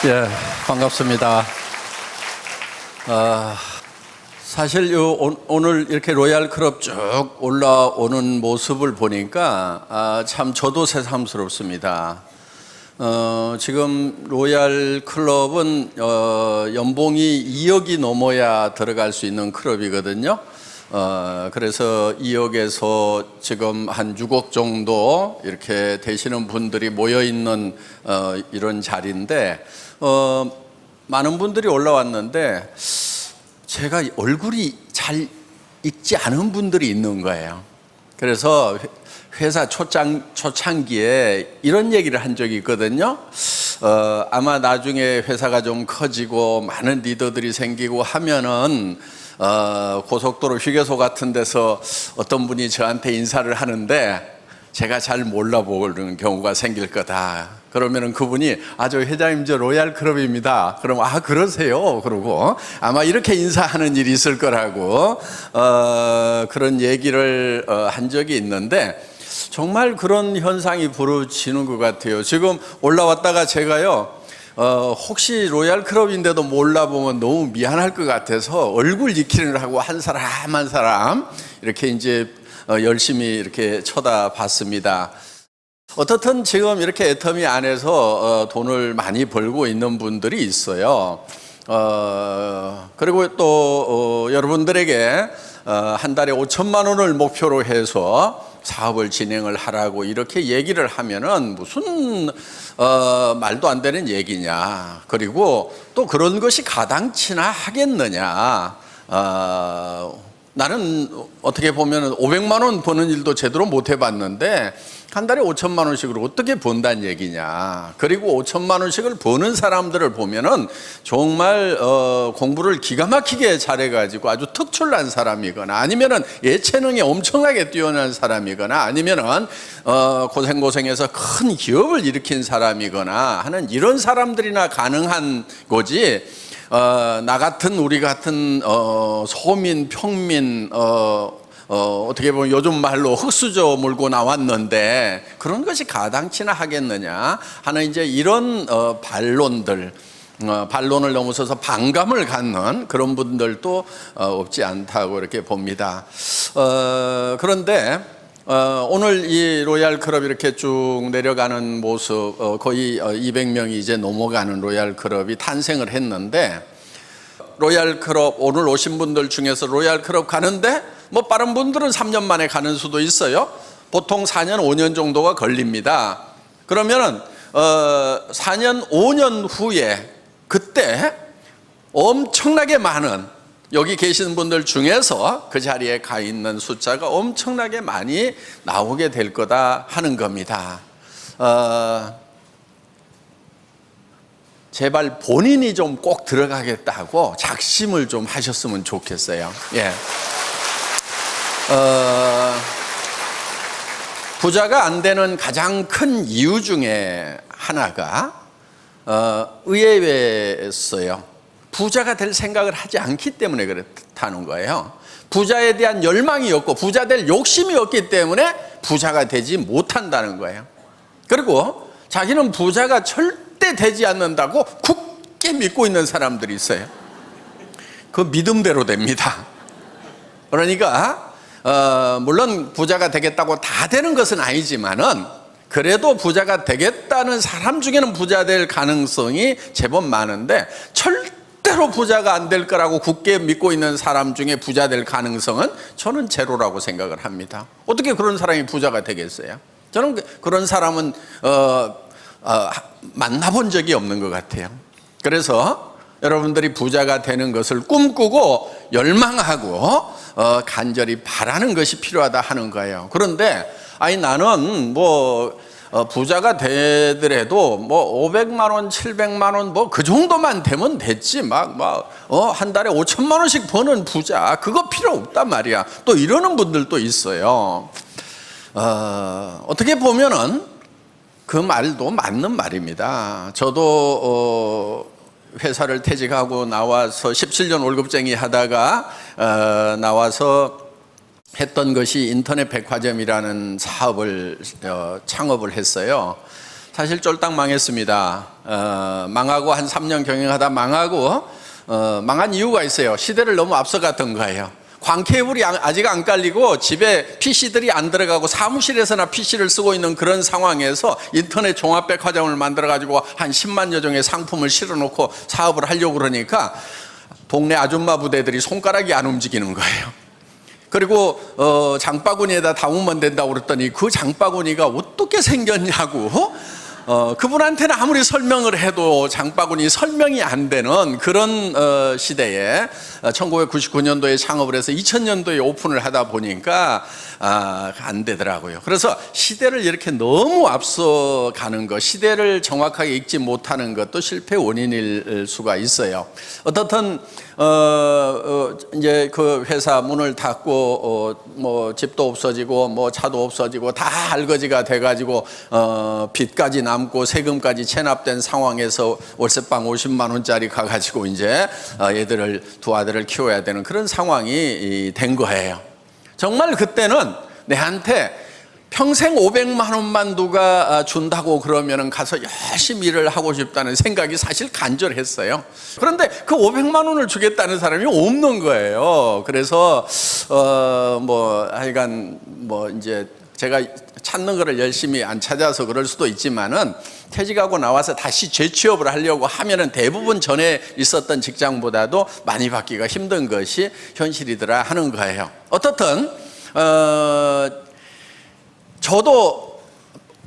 예, 반갑습니다. 사실 오늘 이렇게 로얄 클럽 쭉 올라오는 모습을 보니까 참 저도 새삼스럽습니다. 지금 로얄 클럽은 연봉이 2억이 넘어야 들어갈 수 있는 클럽이거든요. 그래서 2억에서 지금 한 6억 정도 이렇게 되시는 분들이 모여 있는 이런 자리인데 많은 분들이 올라왔는데 제가 얼굴이 잘 익지 않은 분들이 있는 거예요. 그래서 회사 초창기에 이런 얘기를 한 적이 있거든요. 아마 나중에 회사가 좀 커지고 많은 리더들이 생기고 하면은 고속도로 휴게소 같은 데서 어떤 분이 저한테 인사를 하는데 제가 잘 몰라보는 경우가 생길 거다. 그러면은 그분이 저 회장님 저 로얄 클럽입니다. 그럼 그러세요. 그러고 아마 이렇게 인사하는 일이 있을 거라고 그런 얘기를 한 적이 있는데 정말 그런 현상이 벌어지는 것 같아요. 지금 올라왔다가 제가요. 혹시 로얄 클럽인데도 몰라보면 너무 미안할 것 같아서 얼굴 익히를 하고 한 사람 한 사람 이렇게 이제 열심히 이렇게 쳐다봤습니다. 어떻든 지금 이렇게 애터미 안에서 돈을 많이 벌고 있는 분들이 있어요. 그리고 또 여러분들에게 한 달에 5천만 원을 목표로 해서 사업을 진행을 하라고 이렇게 얘기를 하면은 무슨 말도 안 되는 얘기냐. 그리고 또 그런 것이 가당치나 하겠느냐. 나는 어떻게 보면 500만 원 버는 일도 제대로 못 해봤는데 한 달에 5천만 원씩으로 어떻게 번다는 얘기냐. 그리고 5천만 원씩을 버는 사람들을 보면은 정말 공부를 기가 막히게 잘해가지고 아주 특출난 사람이거나 아니면은 예체능이 엄청나게 뛰어난 사람이거나 아니면은 고생해서 큰 기업을 일으킨 사람이거나 하는 이런 사람들이나 가능한 거지. 나 같은 우리 같은 소민 평민 어떻게 보면 요즘 말로 흙수저 몰고 나왔는데 그런 것이 가당치나 하겠느냐 하는 이제 이런 반론을 넘어서서 반감을 갖는 그런 분들도 없지 않다고 이렇게 봅니다. 그런데 오늘 이 로얄 클럽 이렇게 쭉 내려가는 모습 거의 200명이 이제 넘어가는 로얄 클럽이 탄생을 했는데 로얄 클럽 오늘 오신 분들 중에서 로얄 클럽 가는데 뭐 빠른 분들은 3년 만에 가는 수도 있어요. 보통 4년 5년 정도가 걸립니다. 그러면은 4년 5년 후에 그때 엄청나게 많은 여기 계시는 분들 중에서 그 자리에 가 있는 숫자가 엄청나게 많이 나오게 될 거다 하는 겁니다. 제발 본인이 좀 꼭 들어가겠다고 작심을 좀 하셨으면 좋겠어요. 예. 부자가 안 되는 가장 큰 이유 중에 하나가 의외였어요. 부자가 될 생각을 하지 않기 때문에 그렇다는 거예요. 부자에 대한 열망이 없고 부자 될 욕심이 없기 때문에 부자가 되지 못한다는 거예요. 그리고 자기는 부자가 절대 되지 않는다고 굳게 믿고 있는 사람들이 있어요. 그 믿음대로 됩니다. 그러니까 물론 부자가 되겠다고 다 되는 것은 아니지만은 그래도 부자가 되겠다는 사람 중에는 부자 될 가능성이 제법 많은데 절대로 부자가 안 될 거라고 굳게 믿고 있는 사람 중에 부자 될 가능성은 저는 제로라고 생각을 합니다. 어떻게 그런 사람이 부자가 되겠어요? 저는 그런 사람은 만나본 적이 없는 것 같아요. 그래서 여러분들이 부자가 되는 것을 꿈꾸고 열망하고 간절히 바라는 것이 필요하다 하는 거예요. 그런데 나는 부자가 되더라도 500만 원, 700만 원 그 정도만 되면 됐지 한 달에 5천만 원씩 버는 부자 그거 필요 없단 말이야. 또 이러는 분들도 있어요. 어떻게 보면은 그 말도 맞는 말입니다. 저도 회사를 퇴직하고 나와서 17년 월급쟁이 하다가 나와서 했던 것이 인터넷 백화점이라는 사업을 창업을 했어요. 사실 쫄딱 망했습니다. 망하고 한 3년 경영하다 망하고 망한 이유가 있어요. 시대를 너무 앞서갔던 거예요. 광케이블이 아직 안 깔리고 집에 PC들이 안 들어가고 사무실에서나 PC를 쓰고 있는 그런 상황에서 인터넷 종합백화점을 만들어가지고 한 10만여 종의 상품을 실어놓고 사업을 하려고 그러니까 동네 아줌마 부대들이 손가락이 안 움직이는 거예요. 그리고 장바구니에다 담으면 된다고 그랬더니 그 장바구니가 어떻게 생겼냐고 그분한테는 아무리 설명을 해도 장바구니 설명이 안 되는 그런 시대에 1999년도에 창업을 해서 2000년도에 오픈을 하다 보니까 안 되더라고요. 그래서 시대를 이렇게 너무 앞서가는 것, 시대를 정확하게 읽지 못하는 것도 실패 원인일 수가 있어요. 어떻든 이제 그 회사 문을 닫고 뭐 집도 없어지고 뭐 차도 없어지고 다 알거지가 돼가지고 빚까지 남고 세금까지 체납된 상황에서 월세방 50만 원짜리 가가지고 이제 얘들을 두 아들을 키워야 되는 그런 상황이 된 거예요. 정말 그때는 내한테 평생 500만 원만 누가 준다고 그러면 가서 열심히 일을 하고 싶다는 생각이 사실 간절했어요. 그런데 그 500만 원을 주겠다는 사람이 없는 거예요. 그래서 뭐 하여간 뭐 이제 제가 찾는 거를 열심히 안 찾아서 그럴 수도 있지만은 퇴직하고 나와서 다시 재취업을 하려고 하면은 대부분 전에 있었던 직장보다도 많이 받기가 힘든 것이 현실이더라 하는 거예요. 어떻든 저도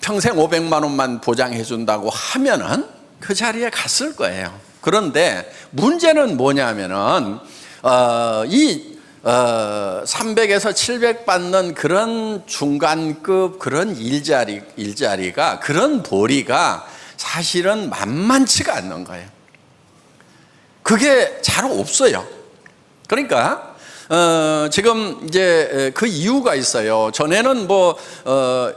평생 500만 원만 보장해 준다고 하면은 그 자리에 갔을 거예요. 그런데 문제는 뭐냐면은 이 300에서 700 받는 그런 중간급 그런 일자리가 그런 보리가 사실은 만만치가 않는 거예요. 그게 잘 없어요. 그러니까 지금 이제 그 이유가 있어요. 전에는 뭐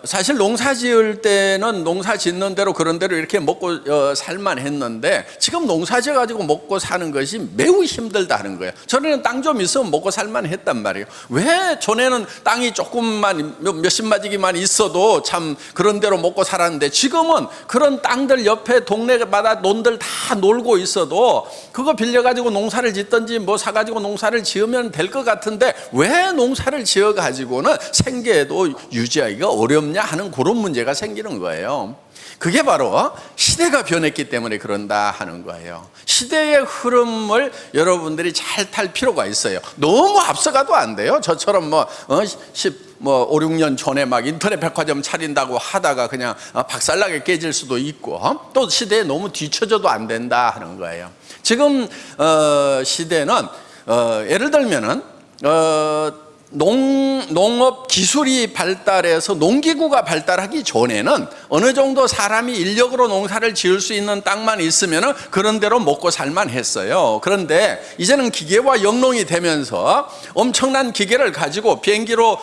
사실 농사 지을 때는 농사 짓는 대로 그런 대로 이렇게 먹고 살만 했는데 지금 농사 지어 가지고 먹고 사는 것이 매우 힘들다는 거예요. 전에는 땅 좀 있으면 먹고 살만 했단 말이에요. 왜 전에는 땅이 조금만 몇십 마디기만 있어도 참 그런 대로 먹고 살았는데 지금은 그런 땅들 옆에 동네마다 논들 다 놀고 있어도 그거 빌려 가지고 농사를 짓든지 뭐 사 가지고 농사를 지으면 될 것 같은데 왜 농사를 지어 가지고는 생계도 유지하기가 어렵냐 하는 그런 문제가 생기는 거예요. 그게 바로 시대가 변했기 때문에 그런다 하는 거예요. 시대의 흐름을 여러분들이 잘 탈 필요가 있어요. 너무 앞서가도 안 돼요. 저처럼 뭐 5, 6년 전에 막 인터넷 백화점 차린다고 하다가 그냥 박살나게 깨질 수도 있고 또 시대에 너무 뒤처져도 안 된다 하는 거예요. 지금 시대는 예를 들면은 농업 기술이 발달해서 농기구가 발달하기 전에는 어느 정도 사람이 인력으로 농사를 지을 수 있는 땅만 있으면 그런 대로 먹고 살만 했어요. 그런데 이제는 기계와 영농이 되면서 엄청난 기계를 가지고 비행기로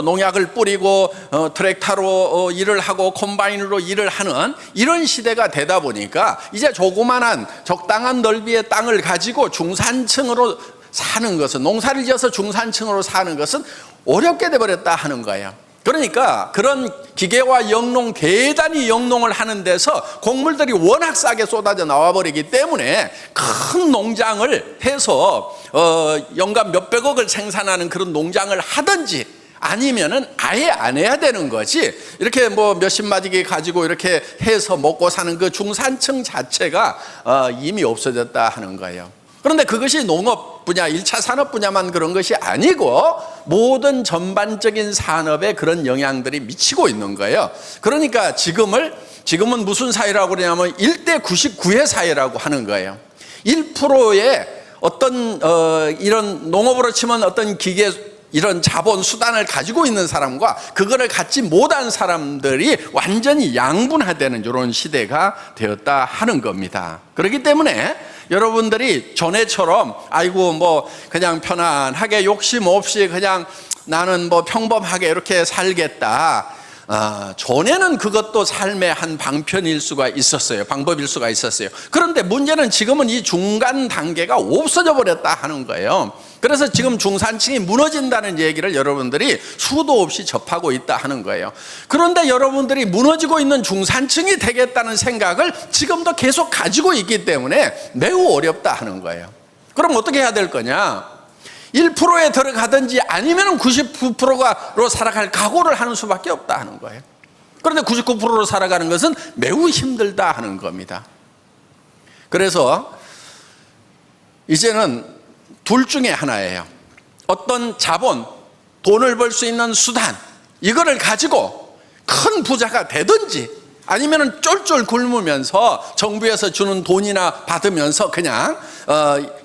농약을 뿌리고 트랙터로 일을 하고 콤바인으로 일을 하는 이런 시대가 되다 보니까 이제 조그만한 적당한 넓이의 땅을 가지고 중산층으로 사는 것은, 농사를 지어서 중산층으로 사는 것은 어렵게 돼버렸다 하는 거예요. 그러니까 그런 기계와 영농, 대단히 영농을 하는 데서 곡물들이 워낙 싸게 쏟아져 나와버리기 때문에 큰 농장을 해서 연간 몇백억을 생산하는 그런 농장을 하든지 아니면은 아예 안 해야 되는 거지, 이렇게 뭐 몇십 마디기 가지고 이렇게 해서 먹고 사는 그 중산층 자체가 이미 없어졌다 하는 거예요. 그런데 그것이 농업 분야, 1차 산업 분야만 그런 것이 아니고 모든 전반적인 산업에 그런 영향들이 미치고 있는 거예요. 그러니까 지금은 무슨 사회라고 그러냐면 1대 99의 사회라고 하는 거예요. 1%의 어떤 이런 농업으로 치면 어떤 기계, 이런 자본 수단을 가지고 있는 사람과 그거를 갖지 못한 사람들이 완전히 양분화되는 이런 시대가 되었다 하는 겁니다. 그렇기 때문에 여러분들이 전에처럼 아이고 뭐 그냥 편안하게 욕심 없이 그냥 나는 뭐 평범하게 이렇게 살겠다, 전에는 그것도 삶의 한 방편일 수가 있었어요. 방법일 수가 있었어요. 그런데 문제는 지금은 이 중간 단계가 없어져 버렸다 하는 거예요. 그래서 지금 중산층이 무너진다는 얘기를 여러분들이 수도 없이 접하고 있다 하는 거예요. 그런데 여러분들이 무너지고 있는 중산층이 되겠다는 생각을 지금도 계속 가지고 있기 때문에 매우 어렵다 하는 거예요. 그럼 어떻게 해야 될 거냐? 1%에 들어가든지 아니면 99%로 살아갈 각오를 하는 수밖에 없다 하는 거예요. 그런데 99%로 살아가는 것은 매우 힘들다 하는 겁니다. 그래서 이제는 둘 중에 하나예요. 어떤 자본, 돈을 벌 수 있는 수단, 이거를 가지고 큰 부자가 되든지 아니면 쫄쫄 굶으면서 정부에서 주는 돈이나 받으면서 그냥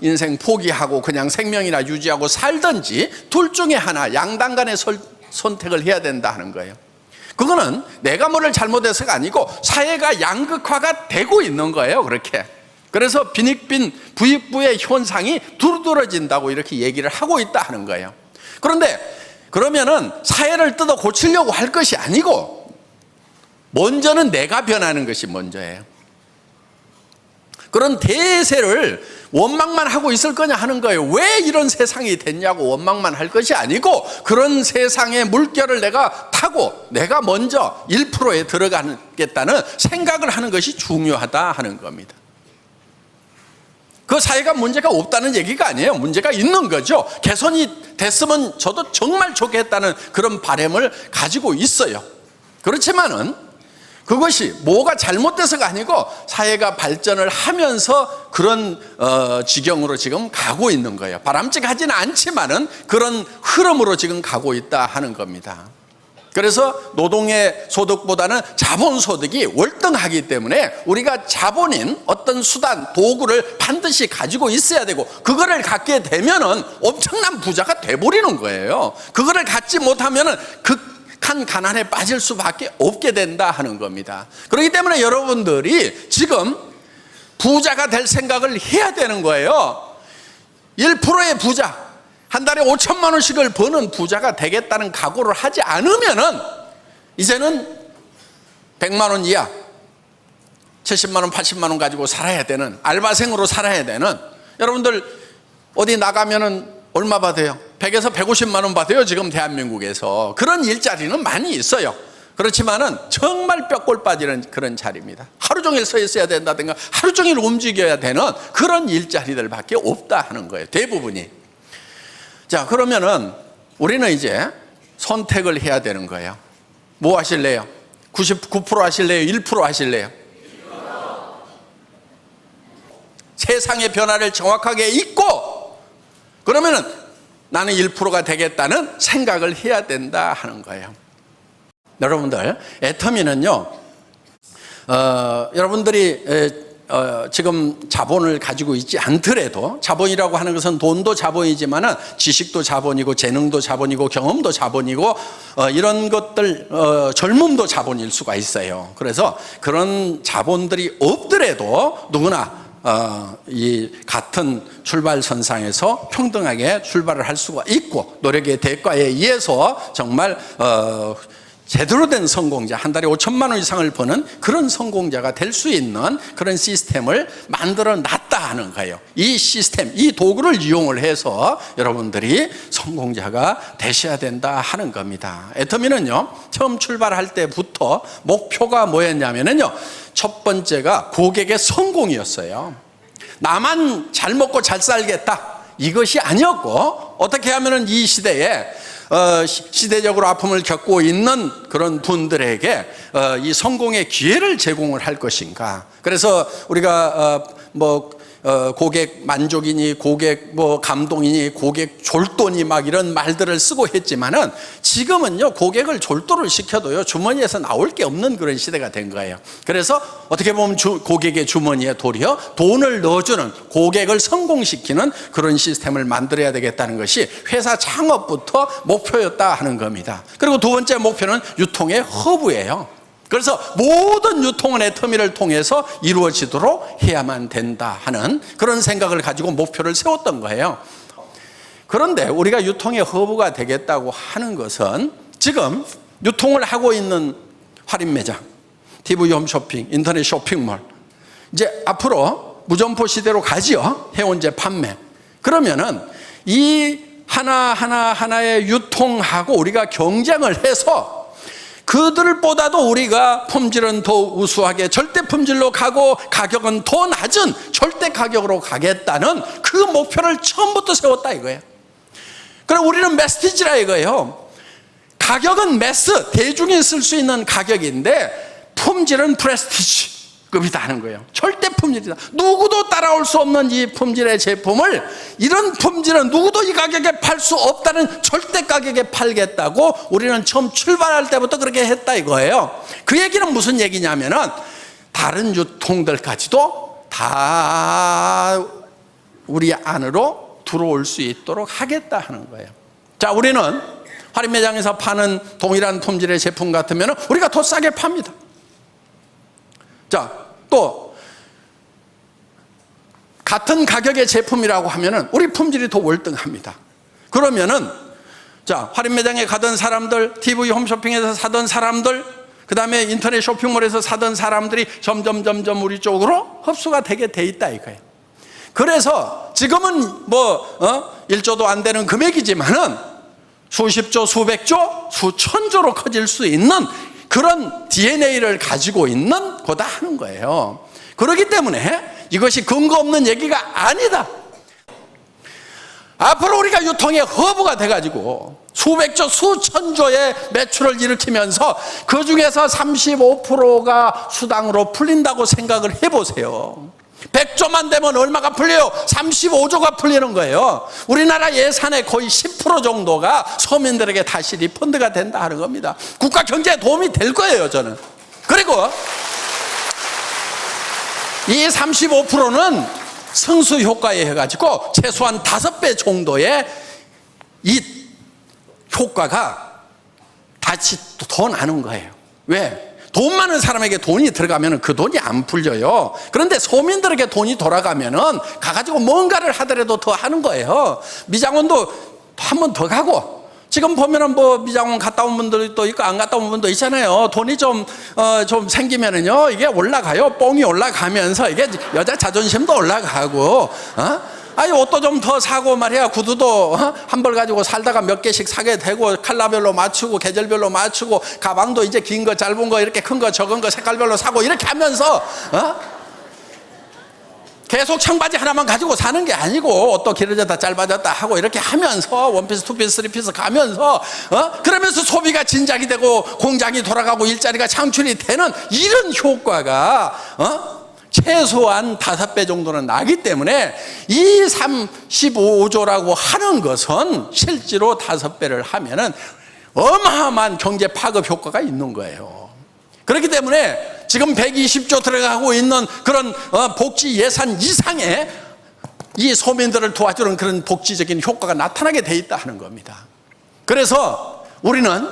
인생 포기하고 그냥 생명이나 유지하고 살든지 둘 중에 하나, 양당 간의 선택을 해야 된다 하는 거예요. 그거는 내가 뭐를 잘못해서가 아니고 사회가 양극화가 되고 있는 거예요. 그렇게. 그래서 빈익빈 부익부의 현상이 두드러진다고 이렇게 얘기를 하고 있다 하는 거예요. 그런데 그러면은 사회를 뜯어 고치려고 할 것이 아니고 먼저는 내가 변하는 것이 먼저예요. 그런 대세를 원망만 하고 있을 거냐 하는 거예요. 왜 이런 세상이 됐냐고 원망만 할 것이 아니고 그런 세상의 물결을 내가 타고 내가 먼저 1%에 들어가겠다는 생각을 하는 것이 중요하다 하는 겁니다. 그 사회가 문제가 없다는 얘기가 아니에요. 문제가 있는 거죠. 개선이 됐으면 저도 정말 좋겠다는 그런 바람을 가지고 있어요. 그렇지만은 그것이 뭐가 잘못돼서가 아니고 사회가 발전을 하면서 그런 지경으로 지금 가고 있는 거예요. 바람직하지는 않지만은 그런 흐름으로 지금 가고 있다 하는 겁니다. 그래서 노동의 소득보다는 자본소득이 월등하기 때문에 우리가 자본인 어떤 수단, 도구를 반드시 가지고 있어야 되고 그거를 갖게 되면은 엄청난 부자가 돼버리는 거예요. 그거를 갖지 못하면은 극한 가난에 빠질 수밖에 없게 된다 하는 겁니다. 그렇기 때문에 여러분들이 지금 부자가 될 생각을 해야 되는 거예요. 1%의 부자, 한 달에 5천만 원씩을 버는 부자가 되겠다는 각오를 하지 않으면은 이제는 100만 원 이하, 70만 원, 80만 원 가지고 살아야 되는, 알바생으로 살아야 되는, 여러분들 어디 나가면은 얼마 받아요? 100에서 150만 원 받아요. 지금 대한민국에서. 그런 일자리는 많이 있어요. 그렇지만은 정말 뼈골 빠지는 그런 자리입니다. 하루 종일 서 있어야 된다든가 하루 종일 움직여야 되는 그런 일자리들밖에 없다 하는 거예요. 대부분이. 자, 그러면은 우리는 이제 선택을 해야 되는 거예요. 뭐 하실래요? 99% 하실래요? 1% 하실래요? 세상의 변화를 정확하게 읽고 그러면은 나는 1%가 되겠다는 생각을 해야 된다 하는 거예요. 여러분들, 애터미는요, 여러분들이 지금 자본을 가지고 있지 않더라도, 자본이라고 하는 것은 돈도 자본이지만 지식도 자본이고 재능도 자본이고 경험도 자본이고 이런 것들, 젊음도 자본일 수가 있어요. 그래서 그런 자본들이 없더라도 누구나 이 같은 출발선상에서 평등하게 출발을 할 수가 있고 노력의 대가에 의해서 정말 제대로 된 성공자, 한 달에 5천만 원 이상을 버는 그런 성공자가 될 수 있는 그런 시스템을 만들어 놨다 하는 거예요. 이 시스템, 이 도구를 이용을 해서 여러분들이 성공자가 되셔야 된다 하는 겁니다. 애터미는요, 처음 출발할 때부터 목표가 뭐였냐면요, 첫 번째가 고객의 성공이었어요. 나만 잘 먹고 잘 살겠다, 이것이 아니었고, 어떻게 하면 이 시대에 시대적으로 아픔을 겪고 있는 그런 분들에게 이 성공의 기회를 제공을 할 것인가. 그래서 우리가 고객 만족이니 고객 감동이니 고객 졸도니 막 이런 말들을 쓰고 했지만은 지금은요, 고객을 졸도를 시켜도요 주머니에서 나올 게 없는 그런 시대가 된 거예요. 그래서 어떻게 보면 고객의 주머니에 도리어 돈을 넣어주는, 고객을 성공시키는 그런 시스템을 만들어야 되겠다는 것이 회사 창업부터 목표였다 하는 겁니다. 그리고 두 번째 목표는 유통의 허브예요. 그래서 모든 유통은 애터미를 통해서 이루어지도록 해야만 된다 하는 그런 생각을 가지고 목표를 세웠던 거예요. 그런데 우리가 유통의 허브가 되겠다고 하는 것은 지금 유통을 하고 있는 할인매장, TV 홈쇼핑, 인터넷 쇼핑몰, 이제 앞으로 무점포 시대로 가지요. 해운제 판매. 그러면은 이 하나하나의 유통하고 우리가 경쟁을 해서 그들보다도 우리가 품질은 더 우수하게 절대 품질로 가고 가격은 더 낮은 절대 가격으로 가겠다는 그 목표를 처음부터 세웠다 이거예요. 그럼 우리는 메스티지라 이거예요. 가격은 매스, 대중이 쓸 수 있는 가격인데 품질은 프레스티지급이다 하는 거예요. 절대 품질이다. 누구도 따라올 수 없는 이 품질의 제품을, 이런 품질은 누구도 이 가격에 팔 수 없다는 절대 가격에 팔겠다고 우리는 처음 출발할 때부터 그렇게 했다 이거예요. 그 얘기는 무슨 얘기냐면은 다른 유통들까지도 다 우리 안으로 들어올 수 있도록 하겠다 하는 거예요. 자, 우리는 할인 매장에서 파는 동일한 품질의 제품 같으면 우리가 더 싸게 팝니다. 자, 또 같은 가격의 제품이라고 하면은 우리 품질이 더 월등합니다. 그러면은 자, 할인 매장에 가던 사람들, TV 홈쇼핑에서 사던 사람들, 그 다음에 인터넷 쇼핑몰에서 사던 사람들이 점점 우리 쪽으로 흡수가 되게 돼 있다 이거예요. 그래서 지금은 1조도 안 되는 금액이지만은 수십조, 수백조, 수천조로 커질 수 있는 그런 DNA를 가지고 있는 거다 하는 거예요. 그렇기 때문에 이것이 근거 없는 얘기가 아니다. 앞으로 우리가 유통의 허브가 돼가지고 수백조, 수천조의 매출을 일으키면서 그 중에서 35%가 수당으로 풀린다고 생각을 해보세요. 100조만 되면 얼마가 풀려요? 35조가 풀리는 거예요. 우리나라 예산의 거의 10% 정도가 서민들에게 다시 리펀드가 된다 하는 겁니다. 국가 경제에 도움이 될 거예요, 저는. 그리고 이 35%는 승수 효과에 해가지고 최소한 5배 정도의 이 효과가 다시 더 나는 거예요. 왜? 돈 많은 사람에게 돈이 들어가면 그 돈이 안 풀려요. 그런데 소민들에게 돈이 돌아가면은 가가지고 뭔가를 하더라도 더 하는 거예요. 미장원도 한 번 더 가고, 지금 보면은 미장원 갔다 온 분들도 있고 안 갔다 온 분도 있잖아요. 돈이 좀 생기면은요, 이게 올라가요. 뽕이 올라가면서 이게 여자 자존심도 올라가고, 옷도 좀 더 사고 말이야. 구두도 한 벌 가지고 살다가 몇 개씩 사게 되고, 컬러별로 맞추고 계절별로 맞추고, 가방도 이제 긴 거 짧은 거 이렇게 큰 거 적은 거 색깔별로 사고, 이렇게 하면서 계속 청바지 하나만 가지고 사는 게 아니고 옷도 길어졌다 짧아졌다 하고 이렇게 하면서 원피스, 투피스, 쓰리피스 가면서 그러면서 소비가 진작이 되고 공장이 돌아가고 일자리가 창출이 되는 이런 효과가 최소한 5배 정도는 나기 때문에 이 35조라고 하는 것은 실제로 5배를 하면은 어마어마한 경제 파급 효과가 있는 거예요. 그렇기 때문에 지금 120조 들어가고 있는 그런 복지 예산 이상의 이 소민들을 도와주는 그런 복지적인 효과가 나타나게 돼 있다 하는 겁니다. 그래서 우리는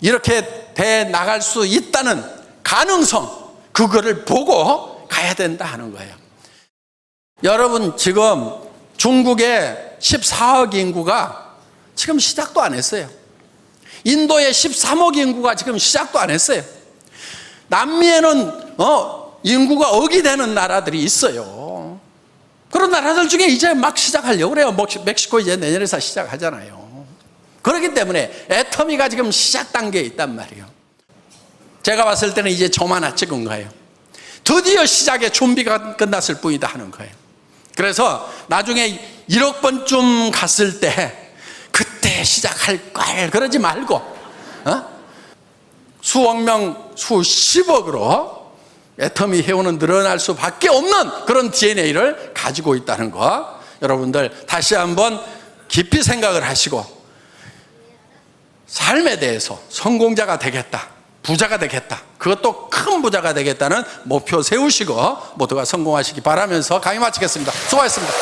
이렇게 돼 나갈 수 있다는 가능성, 그거를 보고 가야 된다 하는 거예요. 여러분, 지금 중국의 14억 인구가 지금 시작도 안 했어요. 인도의 13억 인구가 지금 시작도 안 했어요. 남미에는 인구가 억이 되는 나라들이 있어요. 그런 나라들 중에 이제 막 시작하려고 그래요. 멕시코 이제 내년에서 시작하잖아요. 그렇기 때문에 애터미가 지금 시작 단계에 있단 말이에요. 제가 봤을 때는 이제 점 하나 찍은 거예요. 드디어 시작의 준비가 끝났을 뿐이다 하는 거예요. 그래서 나중에 1억 번쯤 갔을 때 그때 시작할 걸 그러지 말고 수억 명, 수십억으로 애터미 회원은 늘어날 수밖에 없는 그런 DNA를 가지고 있다는 거, 여러분들 다시 한번 깊이 생각을 하시고 삶에 대해서 성공자가 되겠다, 부자가 되겠다, 그것도 큰 부자가 되겠다는 목표 세우시고 모두가 성공하시기 바라면서 강의 마치겠습니다. 수고하셨습니다.